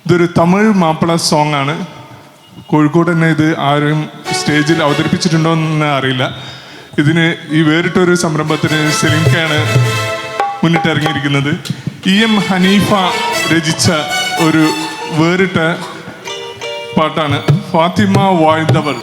ഇതൊരു തമിഴ് മാപ്പിള സോങ് ആണ്. കോഴിക്കോട് തന്നെ ഇത് ആരും സ്റ്റേജിൽ അവതരിപ്പിച്ചിട്ടുണ്ടോ എന്ന് അറിയില്ല. ഇതിന് ഈ വേറിട്ടൊരു സംരംഭത്തിന് സെലിംകയാണ് മുന്നിട്ടിറങ്ങിയിരിക്കുന്നത്. EM ഹനീഫ രചിച്ച ഒരു വേറിട്ട പാട്ടാണ് ഫാത്തിമ വാഴ്ന്നവൾ.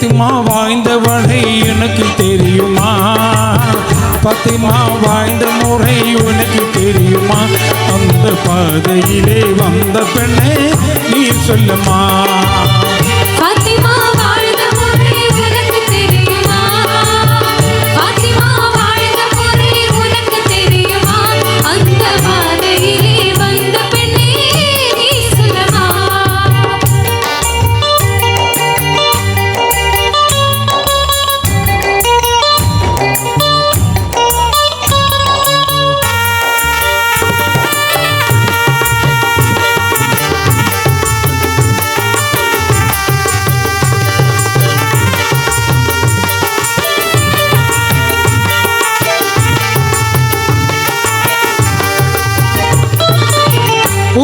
பாத்திமா வாழ்ந்தவளை எனக்கு தெரியுமா? பாத்திமா வாழ்ந்த முறை உனக்கு தெரியுமா? அந்த பாதையிலே வந்த பெண்ணே நீ சொல்லுமா? பாத்திமா வாழ்ந்த முறை உனக்கு தெரியுமா? பாத்திமா வாழ்ந்த முறை உனக்கு தெரியுமா? அந்த பாதையிலே வந்த பெண்ணே நீ சொல்லுமா?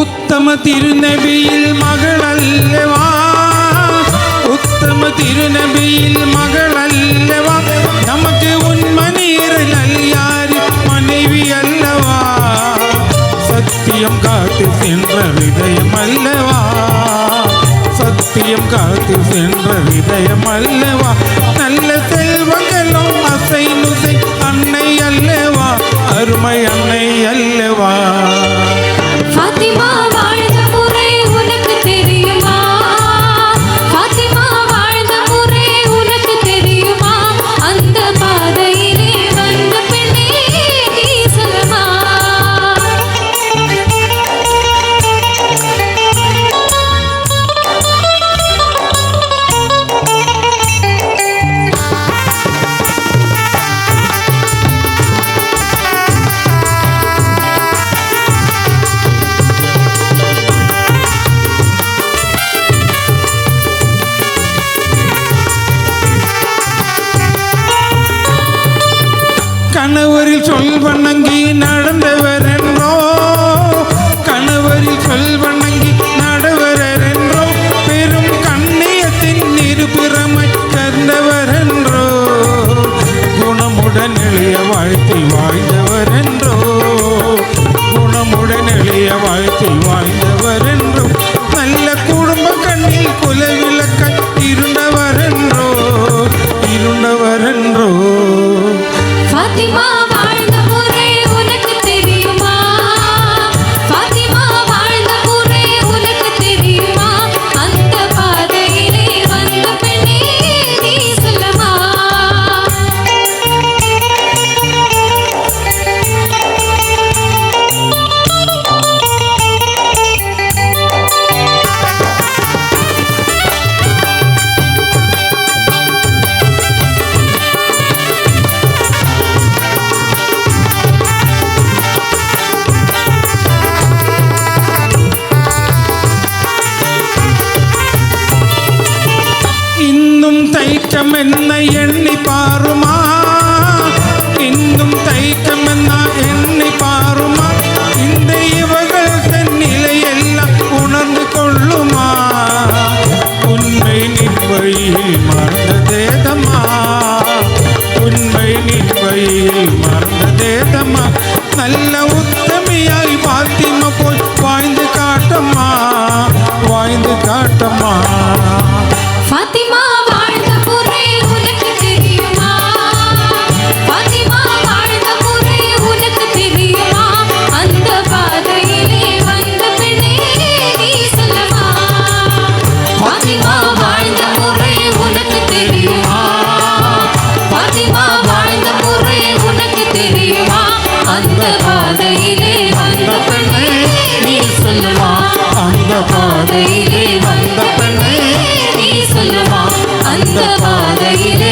உத்தம திருநபியில் மகள் அல்லவா? உத்தம திருநபியில் மகள் அல்லவா? நமக்கு உன்மணீர் நல்லாரி மனைவி அல்லவா? சத்தியம் காத்து சென்ற விதயம் அல்லவா? சத்தியம் காத்து சென்ற விதயம் அல்லவா? நல்ல செல்வங்களும் அசை நுசை அன்னை அல்லவா? அருமை அன்னை அல்லவா? பாத்திமா வாழ்ந்த முறை உனக்கு தெரியுமா? பாத்திமா வாழ்ந்த முறை உனக்கு தெரியுமா? அந்த பாதையிலே வந்த பெண்ணே நீ சொல்லுமா? கணவரில் சொல் வணங்கி நடந்தவர் என்றோ, கணவரில் சொல் வணங்கி நடவர் என்றோ, பெரும் கண்ணியத்தின் இருபுறமை கர்ந்தவர் என்றோ, குணமுடன் எளிய வாழ்க்கை வாழ்ந்தவர் என்றோ, குணமுடன் எளிய வாழ்க்கை வாழ்ந்தவர் என்றோ, நல்ல குடும்ப கண்ணில் குலவிளக்க இருந்தவர் என்றோ, இருந்தவர் என்றோ. பாத்திமா வாழ்ந்த முறை உனக்கு தெரியுமா? பாத்திமா வாழ்ந்த முறை உனக்கு தெரியுமா? அந்த பாதையிலே வந்த பெண்ணே நீ சொல்லுமா? இன்னும் தைக்கம் என்ன எண்ணி பாருமா? இன்னும் தைக்கம் என்ன எண்ணி பாருமா? இந்த இவர்கள் தன் நிலையெல்லாம் உணர்ந்து கொள்ளுமா? உண்மை நின்மையில் மறந்த தேதமா? உண்மை நின்மையில் மறந்த தேதமா? நல்ல உத்தமியாய் பாத்திமா போய் வாழ்ந்து காட்டம்மா, வாழ்ந்து காட்டம்மா. பாத்திமா வாழ்ந்த முறை உனக்கு தெரியுமா? பாதையிலே வந்த பெண்ணே நீ சொல்லுமா அந்த பாதையிலே